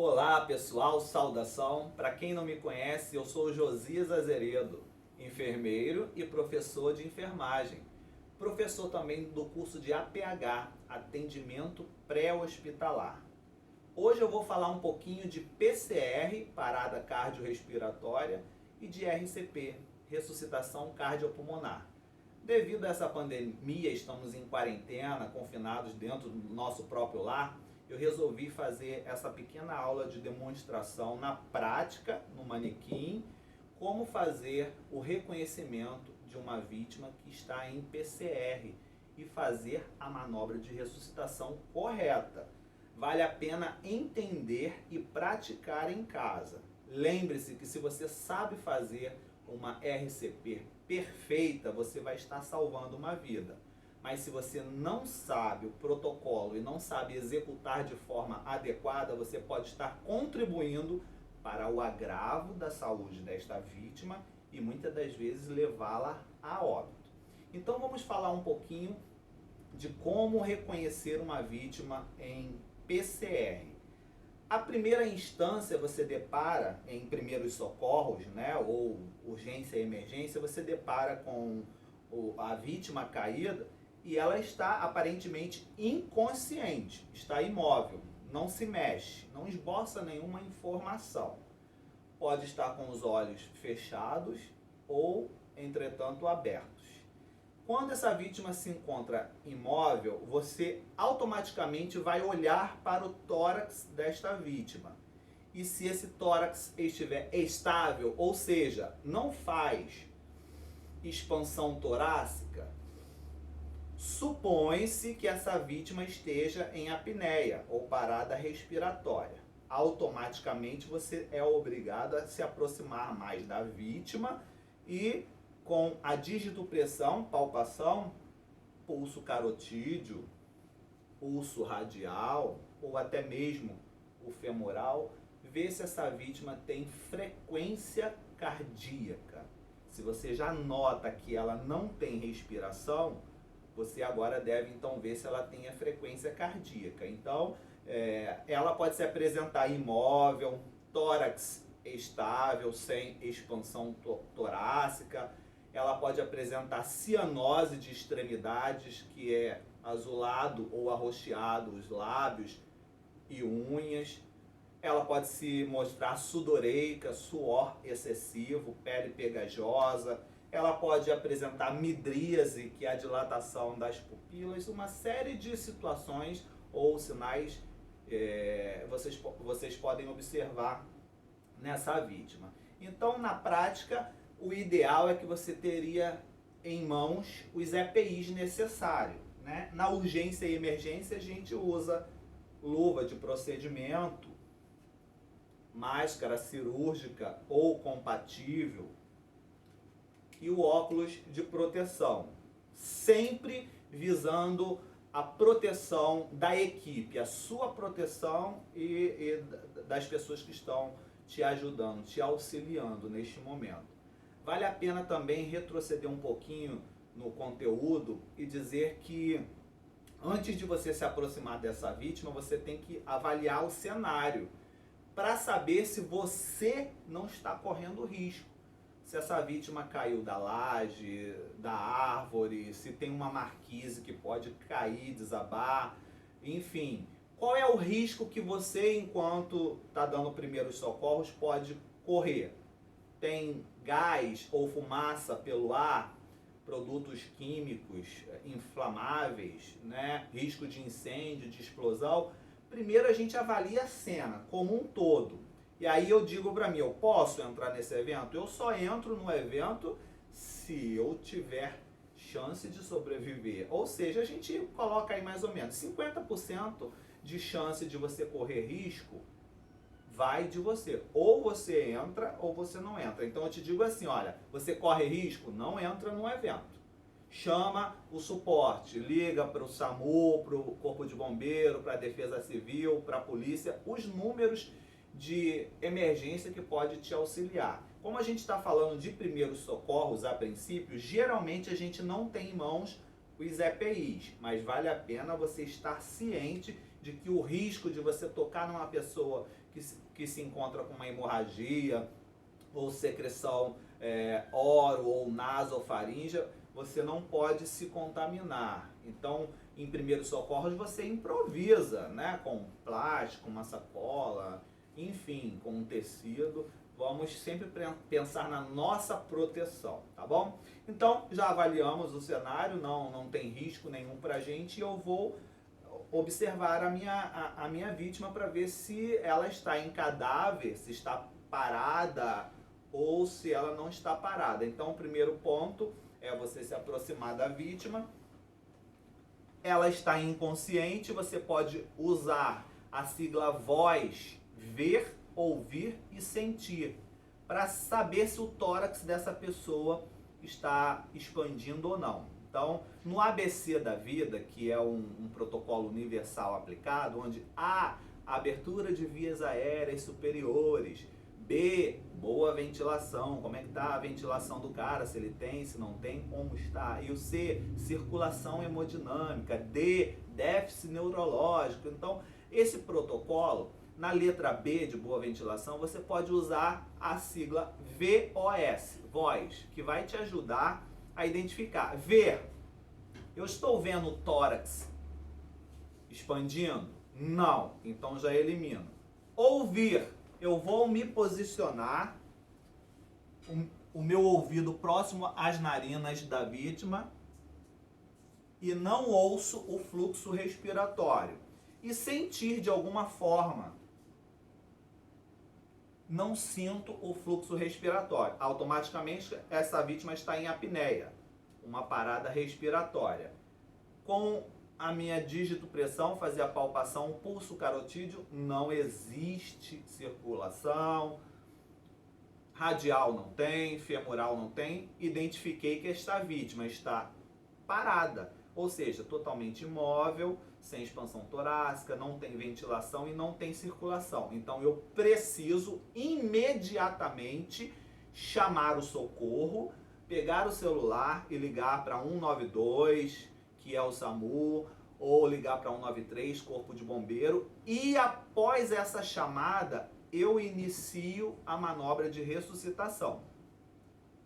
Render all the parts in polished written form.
Olá pessoal, saudação. Para quem não me conhece, eu sou Josias Azeredo, enfermeiro e professor de enfermagem. Professor também do curso de APH, Atendimento Pré-Hospitalar. Hoje eu vou falar um pouquinho de PCR, parada cardiorrespiratória, e de RCP, ressuscitação cardiopulmonar. Devido a essa pandemia, estamos em quarentena, confinados dentro do nosso próprio lar, eu resolvi fazer essa pequena aula de demonstração na prática, no manequim, como fazer o reconhecimento de uma vítima que está em PCR e fazer a manobra de ressuscitação correta. Vale a pena entender e praticar em casa. Lembre-se que se você sabe fazer uma RCP perfeita, você vai estar salvando uma vida. Mas se você não sabe o protocolo e não sabe executar de forma adequada, você pode estar contribuindo para o agravo da saúde desta vítima e muitas das vezes levá-la a óbito. Então vamos falar um pouquinho de como reconhecer uma vítima em PCR. A primeira instância você depara em primeiros socorros, né, ou urgência e emergência, você depara com a vítima caída e ela está aparentemente inconsciente, está imóvel, não se mexe, não esboça nenhuma informação. Pode estar com os olhos fechados ou, entretanto, abertos. Quando essa vítima se encontra imóvel, você automaticamente vai olhar para o tórax desta vítima. E se esse tórax estiver estável, ou seja, não faz expansão torácica, supõe-se que essa vítima esteja em apneia ou parada respiratória. Automaticamente você é obrigado a se aproximar mais da vítima e com a digitopressão, palpação, pulso carotídeo, pulso radial ou até mesmo o femoral, ver se essa vítima tem frequência cardíaca. Se você já nota que ela não tem respiração, você agora deve então ver se ela tem a frequência cardíaca. Então, ela pode se apresentar imóvel, tórax estável, sem expansão torácica. Ela pode apresentar cianose de extremidades, que é azulado ou arroxeado os lábios e unhas. Ela pode se mostrar sudoreica, suor excessivo, pele pegajosa. Ela pode apresentar midríase, que é a dilatação das pupilas, uma série de situações ou sinais vocês podem observar nessa vítima. Então, na prática, o ideal é que você teria em mãos os EPIs necessários, né? Na urgência e emergência, a gente usa luva de procedimento, máscara cirúrgica ou compatível, e o óculos de proteção, sempre visando a proteção da equipe, a sua proteção e das pessoas que estão te ajudando, te auxiliando neste momento. Vale a pena também retroceder um pouquinho no conteúdo e dizer que antes de você se aproximar dessa vítima, você tem que avaliar o cenário para saber se você não está correndo risco. Se essa vítima caiu da laje, da árvore, se tem uma marquise que pode cair, desabar, enfim. Qual é o risco que você, enquanto está dando primeiros socorros, pode correr? Tem gás ou fumaça pelo ar, produtos químicos inflamáveis, né? Risco de incêndio, de explosão. Primeiro a gente avalia a cena como um todo. E aí eu digo para mim, eu posso entrar nesse evento? Eu só entro no evento se eu tiver chance de sobreviver. Ou seja, a gente coloca aí mais ou menos 50% de chance de você correr risco, vai de você. Ou você entra ou você não entra. Então eu te digo assim, olha, você corre risco? Não entra no evento. Chama o suporte, liga para o SAMU, para o Corpo de Bombeiro, para a Defesa Civil, para a polícia, os números de emergência que pode te auxiliar. Como a gente está falando de primeiros socorros a princípio, geralmente a gente não tem em mãos os EPIs, mas vale a pena você estar ciente de que o risco de você tocar numa pessoa que se encontra com uma hemorragia ou secreção oro ou nasofaríngea, você não pode se contaminar. Então, em primeiros socorros, você improvisa, né? Com plástico, uma sacola, enfim, com um tecido. Vamos sempre pensar na nossa proteção, tá bom? Então, já avaliamos o cenário, não tem risco nenhum pra gente, e eu vou observar a minha vítima para ver se ela está em cadáver, se está parada ou se ela não está parada. Então, o primeiro ponto é você se aproximar da vítima. Ela está inconsciente, você pode usar a sigla VOZ, ver, ouvir e sentir, para saber se o tórax dessa pessoa está expandindo ou não. Então, no ABC da vida, que é um protocolo universal aplicado, onde A, abertura de vias aéreas superiores, B, boa ventilação, como é que está a ventilação do cara, se ele tem, se não tem, como está. E o C, circulação hemodinâmica. D, déficit neurológico. Então, esse protocolo, na letra B de boa ventilação, você pode usar a sigla VOS, voz, que vai te ajudar a identificar. Ver, eu estou vendo o tórax expandindo? Não, então já elimino. Ouvir, eu vou me posicionar, o meu ouvido próximo às narinas da vítima e não ouço o fluxo respiratório. E sentir de alguma forma, não sinto o fluxo respiratório. Automaticamente essa vítima está em apneia, uma parada respiratória. Com a minha digitopressão, fazer a palpação, pulso carotídeo, não existe circulação. Radial não tem, femoral não tem. Identifiquei que esta vítima está parada, ou seja, totalmente imóvel, sem expansão torácica, não tem ventilação e não tem circulação. Então eu preciso imediatamente chamar o socorro, pegar o celular e ligar para 192, que é o SAMU, ou ligar para 193, Corpo de Bombeiro, e após essa chamada eu inicio a manobra de ressuscitação.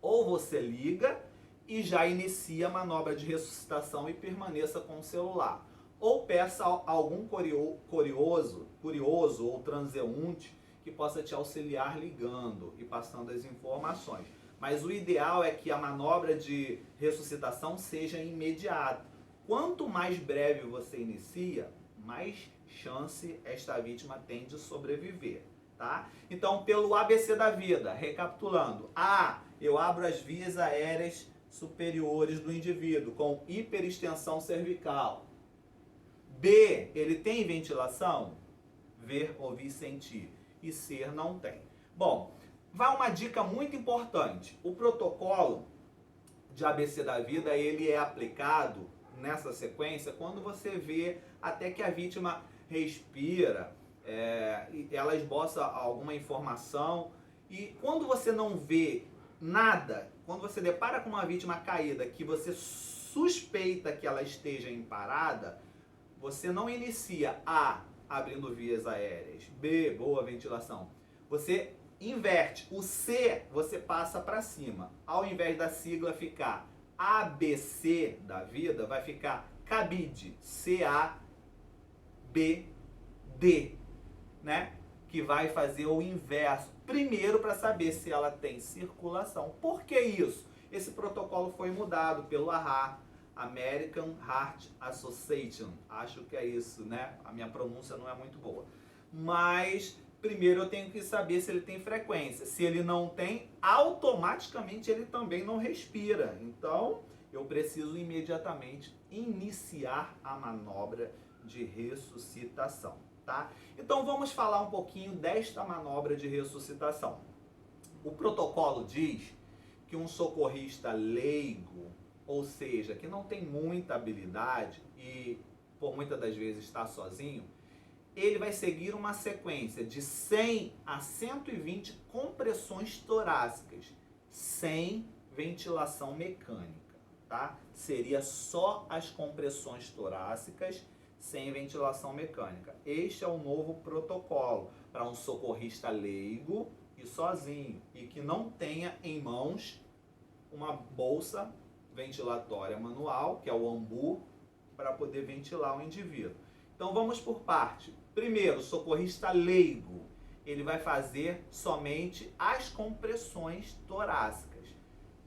Ou você liga e já inicia a manobra de ressuscitação e permaneça com o celular. Ou peça a algum curioso ou transeunte que possa te auxiliar ligando e passando as informações. Mas o ideal é que a manobra de ressuscitação seja imediata. Quanto mais breve você inicia, mais chance esta vítima tem de sobreviver. Tá? Então, pelo ABC da vida, recapitulando. A, eu abro as vias aéreas superiores do indivíduo com hiperextensão cervical. B, ele tem ventilação? Ver, ouvir, sentir. E C, não tem. Bom, vai uma dica muito importante. O protocolo de ABC da vida, ele é aplicado nessa sequência quando você vê até que a vítima respira, ela esboça alguma informação, e quando você não vê nada, quando você depara com uma vítima caída que você suspeita que ela esteja em parada, você não inicia A, abrindo vias aéreas, B, boa ventilação. Você inverte. O C você passa para cima. Ao invés da sigla ficar ABC da vida, vai ficar CABID, C-A-B-D, né? Que vai fazer o inverso. Primeiro, para saber se ela tem circulação. Por que isso? Esse protocolo foi mudado pelo AHA, American Heart Association. Acho que é isso, né? A minha pronúncia não é muito boa. Mas primeiro eu tenho que saber se ele tem frequência. Se ele não tem, automaticamente ele também não respira. Então, eu preciso imediatamente iniciar a manobra de ressuscitação, tá? Então, vamos falar um pouquinho desta manobra de ressuscitação. O protocolo diz que um socorrista leigo, ou seja, que não tem muita habilidade e por muitas das vezes está sozinho, ele vai seguir uma sequência de 100 a 120 compressões torácicas, sem ventilação mecânica, tá? Seria só as compressões torácicas, sem ventilação mecânica. Este é o novo protocolo para um socorrista leigo e sozinho, e que não tenha em mãos uma bolsa ventilatória manual, que é o AMBU, para poder ventilar o indivíduo. Então vamos por parte. Primeiro, o socorrista leigo, ele vai fazer somente as compressões torácicas.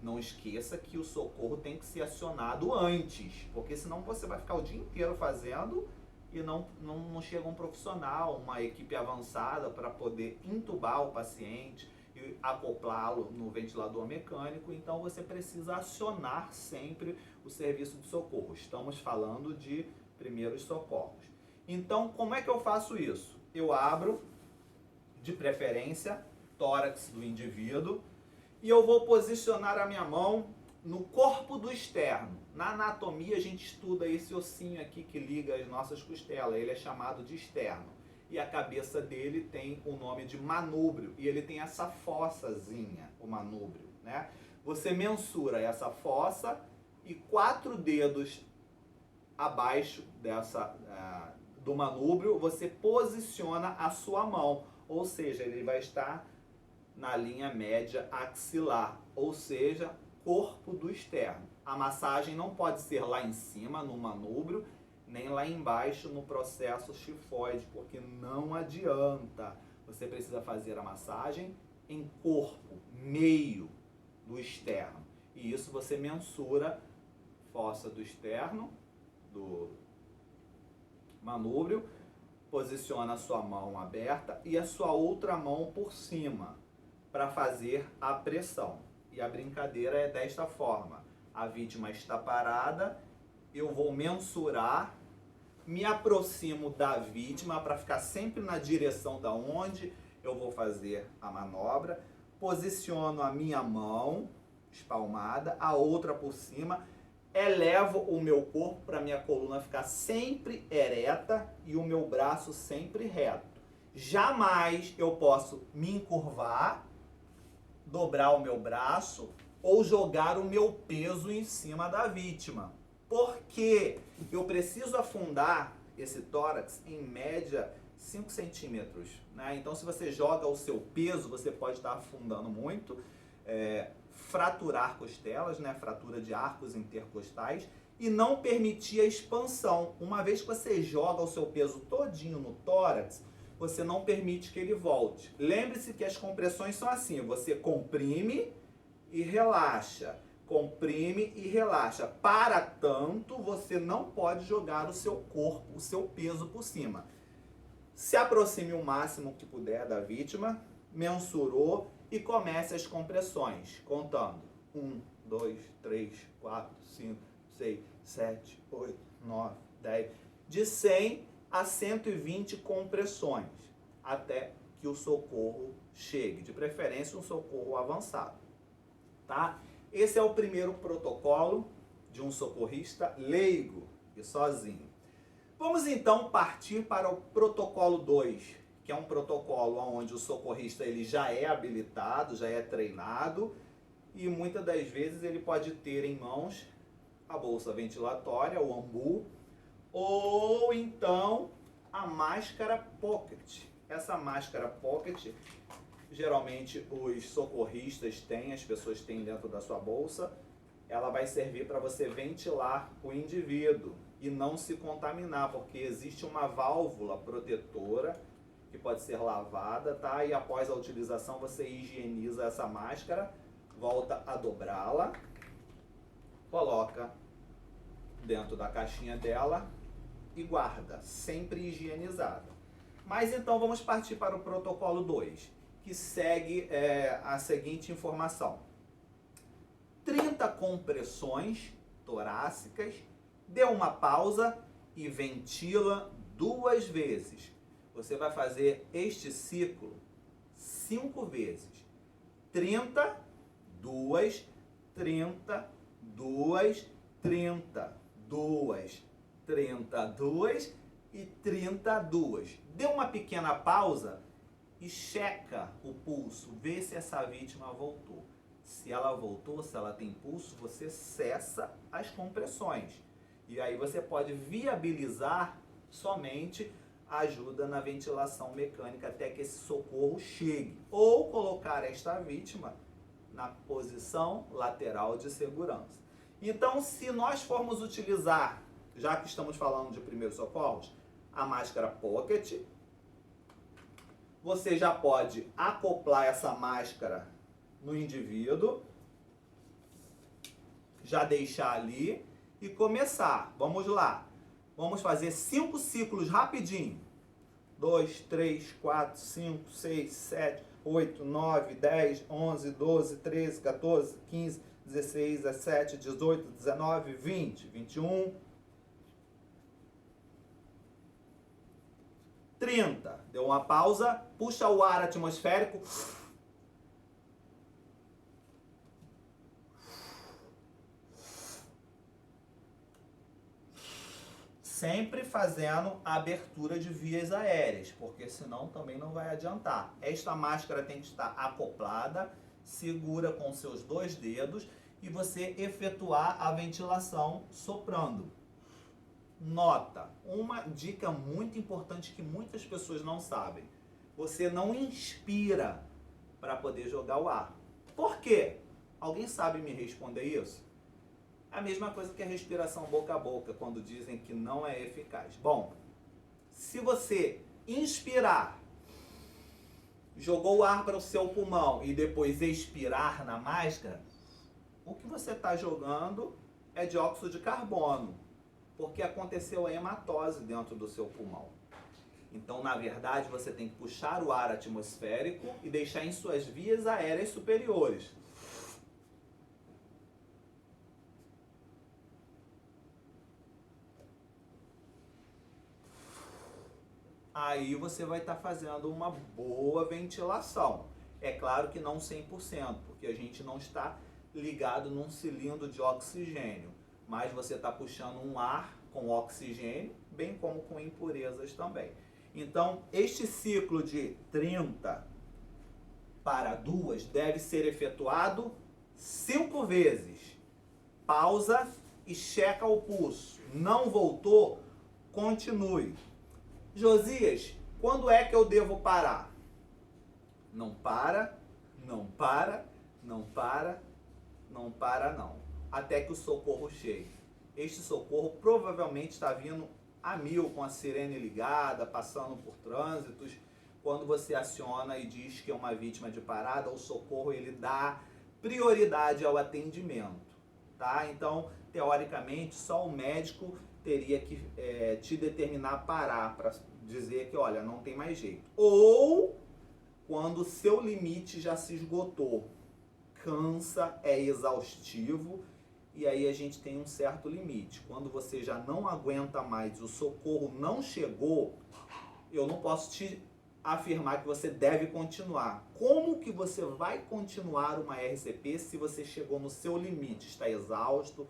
Não esqueça que o socorro tem que ser acionado antes, porque senão você vai ficar o dia inteiro fazendo e não chega um profissional, uma equipe avançada para poder intubar o paciente e acoplá-lo no ventilador mecânico. Então você precisa acionar sempre o serviço de socorro. Estamos falando de primeiros socorros. Então, como é que eu faço isso? Eu abro, de preferência, tórax do indivíduo, e eu vou posicionar a minha mão no corpo do externo. Na anatomia a gente estuda esse ossinho aqui que liga as nossas costelas, ele é chamado de externo. E a cabeça dele tem o nome de manúbrio, e ele tem essa fossazinha, o manúbrio, né? Você mensura essa fossa e 4 dedos abaixo do manúbrio, você posiciona a sua mão, ou seja, ele vai estar na linha média axilar, ou seja, corpo do externo. A massagem não pode ser lá em cima, no manúbrio, nem lá embaixo no processo xifoide, porque não adianta. Você precisa fazer a massagem em corpo, meio do externo. E isso você mensura fossa do externo, do manúbrio, posiciona a sua mão aberta e a sua outra mão por cima para fazer a pressão. E a brincadeira é desta forma: a vítima está parada, eu vou mensurar, me aproximo da vítima para ficar sempre na direção da onde eu vou fazer a manobra, posiciono a minha mão espalmada, a outra por cima, elevo o meu corpo para minha coluna ficar sempre ereta e o meu braço sempre reto. Jamais eu posso me encurvar, dobrar o meu braço ou jogar o meu peso em cima da vítima. Porque eu preciso afundar esse tórax em média 5 centímetros, né? Então, se você joga o seu peso, você pode estar afundando muito, fraturar costelas, né? Fratura de arcos intercostais, e não permitir a expansão. Uma vez que você joga o seu peso todinho no tórax, você não permite que ele volte. Lembre-se que as compressões são assim: você comprime e relaxa, comprime e relaxa. Para tanto, você não pode jogar o seu corpo, o seu peso por cima. Se aproxime o máximo que puder da vítima, mensurou e comece as compressões, contando 1, 2, 3, 4, 5, 6, 7, 8, 9, 10, de 100 a 120 compressões, até que o socorro chegue, de preferência um socorro avançado, tá? Esse é o primeiro protocolo de um socorrista leigo e sozinho. Vamos então partir para o protocolo 2, que é um protocolo onde o socorrista ele já é habilitado, já é treinado, e muitas das vezes ele pode ter em mãos a bolsa ventilatória, o AMBU, ou então a máscara pocket. Essa máscara pocket, geralmente os socorristas têm, as pessoas têm dentro da sua bolsa. Ela vai servir para você ventilar o indivíduo e não se contaminar, porque existe uma válvula protetora que pode ser lavada, tá? E após a utilização você higieniza essa máscara, volta a dobrá-la, coloca dentro da caixinha dela e guarda, sempre higienizada. Mas então vamos partir para o protocolo 2, que segue a seguinte informação: 30 compressões torácicas, dê uma pausa e ventila 2 vezes. Você vai fazer este ciclo 5 vezes. 30, 2, 30, 2, 30, 2, 32 e 32. Dê uma pequena pausa e checa o pulso, vê se essa vítima voltou. Se ela voltou, se ela tem pulso, você cessa as compressões. E aí você pode viabilizar somente ajuda na ventilação mecânica até que esse socorro chegue. Ou colocar esta vítima na posição lateral de segurança. Então, se nós formos utilizar, já que estamos falando de primeiros socorros, a máscara pocket, você já pode acoplar essa máscara no indivíduo, já deixar ali e começar. Vamos lá. Vamos fazer 5 ciclos rapidinho. 2, 3, 4, 5, 6, 7, 8, 9, 10, 11, 12, 13, 14, 15, 16, 17, 18, 19, 20, 21, 30. Deu uma pausa, puxa o ar atmosférico. Sempre fazendo a abertura de vias aéreas, porque senão também não vai adiantar. Esta máscara tem que estar acoplada, segura com seus 2 dedos e você efetuar a ventilação soprando. Nota, uma dica muito importante que muitas pessoas não sabem. Você não inspira para poder jogar o ar. Por quê? Alguém sabe me responder isso? A mesma coisa que a respiração boca a boca, quando dizem que não é eficaz. Bom, se você inspirar, jogou o ar para o seu pulmão e depois expirar na máscara, o que você está jogando é dióxido de carbono, porque aconteceu a hematose dentro do seu pulmão. Então, na verdade, você tem que puxar o ar atmosférico e deixar em suas vias aéreas superiores. Aí você vai estar fazendo uma boa ventilação. É claro que não 100%, porque a gente não está ligado num cilindro de oxigênio, mas você está puxando um ar com oxigênio, bem como com impurezas também. Então, este ciclo de 30 para 2 deve ser efetuado 5 vezes. Pausa e checa o pulso. Não voltou? Continue. Josias, quando é que eu devo parar? Não para, não para, não para, não para não. Até que o socorro chegue. Este socorro provavelmente está vindo a 1000 com a sirene ligada, passando por trânsitos. Quando você aciona e diz que é uma vítima de parada, o socorro ele dá prioridade ao atendimento, tá? Então, teoricamente, só o médico teria que te determinar parar para dizer que, olha, não tem mais jeito. Ou quando o seu limite já se esgotou, cansa, é exaustivo, e aí a gente tem um certo limite. Quando você já não aguenta mais, o socorro não chegou, eu não posso te afirmar que você deve continuar. Como que você vai continuar uma RCP se você chegou no seu limite? Está exausto,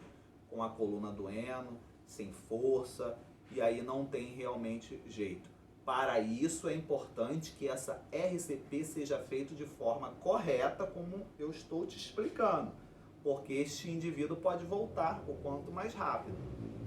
com a coluna doendo, sem força, e aí não tem realmente jeito. Para isso é importante que essa RCP seja feita de forma correta, como eu estou te explicando, porque este indivíduo pode voltar o quanto mais rápido.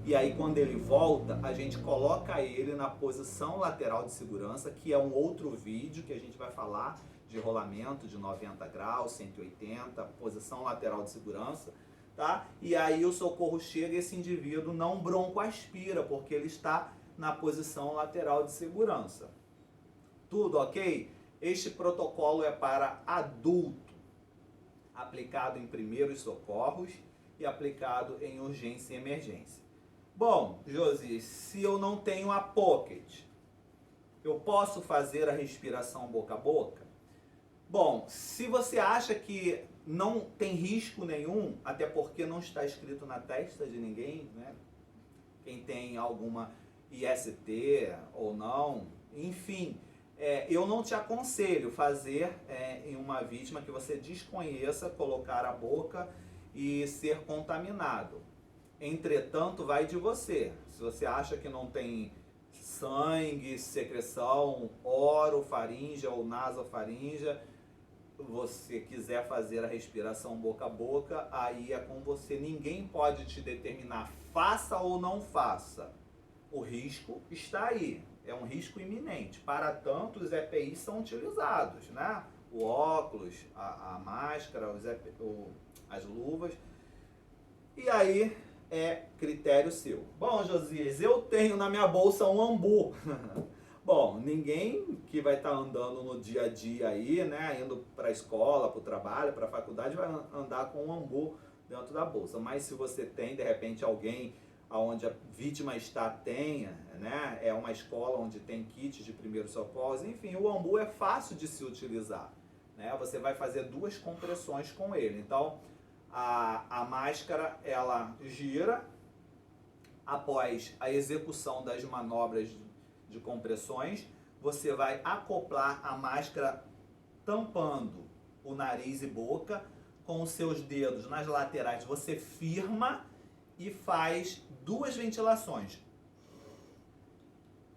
E aí quando ele volta, a gente coloca ele na posição lateral de segurança, que é um outro vídeo que a gente vai falar de rolamento de 90 graus, 180, posição lateral de segurança, tá? E aí o socorro chega e esse indivíduo não broncoaspira, porque ele está na posição lateral de segurança. Tudo ok? Este protocolo é para adulto, aplicado em primeiros socorros e aplicado em urgência e emergência. Bom, Josi, se eu não tenho a pocket, eu posso fazer a respiração boca a boca? Bom, se você acha que não tem risco nenhum, até porque não está escrito na testa de ninguém, né? Quem tem alguma IST ou não, enfim, eu não te aconselho fazer em uma vítima que você desconheça, colocar a boca e ser contaminado. Entretanto, vai de você. Se você acha que não tem sangue, secreção, orofaringe ou nasofaringe, você quiser fazer a respiração boca a boca, aí é com você. Ninguém pode te determinar, faça ou não faça. o risco está aí, é um risco iminente. Para tanto, os EPIs são utilizados, né? O óculos, a máscara, as luvas. E aí é critério seu. Bom, Josias, eu tenho na minha bolsa um ambu. Bom, ninguém que vai estar andando no dia a dia aí, né, indo para a escola, para o trabalho, para a faculdade, vai andar com um ambu dentro da bolsa. Mas se você tem, de repente, alguém onde a vítima está tenha, né, é uma escola onde tem kits de primeiros socorros, enfim, o ambu é fácil de se utilizar, né? Você vai fazer 2 compressões com ele. Então, a máscara, ela gira após a execução das manobras de compressões, você vai acoplar a máscara tampando o nariz e boca com os seus dedos nas laterais. Você firma e faz 2 ventilações.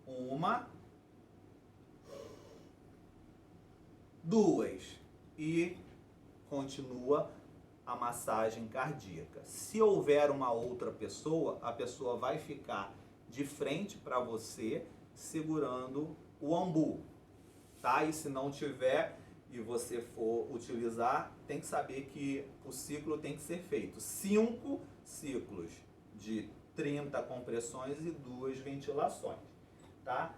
Uma, 2 e continua a massagem cardíaca. Se houver uma outra pessoa, a pessoa vai ficar de frente para você segurando o ambu, tá? E se não tiver e você for utilizar, tem que saber que o ciclo tem que ser feito 5 ciclos de 30 compressões e 2 ventilações, tá?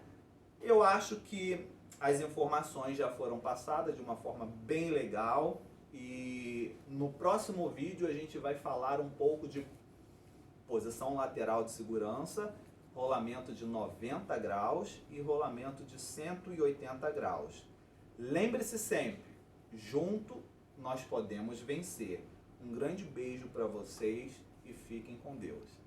Eu acho que as informações já foram passadas de uma forma bem legal e no próximo vídeo a gente vai falar um pouco de posição lateral de segurança, rolamento de 90 graus e rolamento de 180 graus. Lembre-se sempre, junto nós podemos vencer. Um grande beijo para vocês e fiquem com Deus.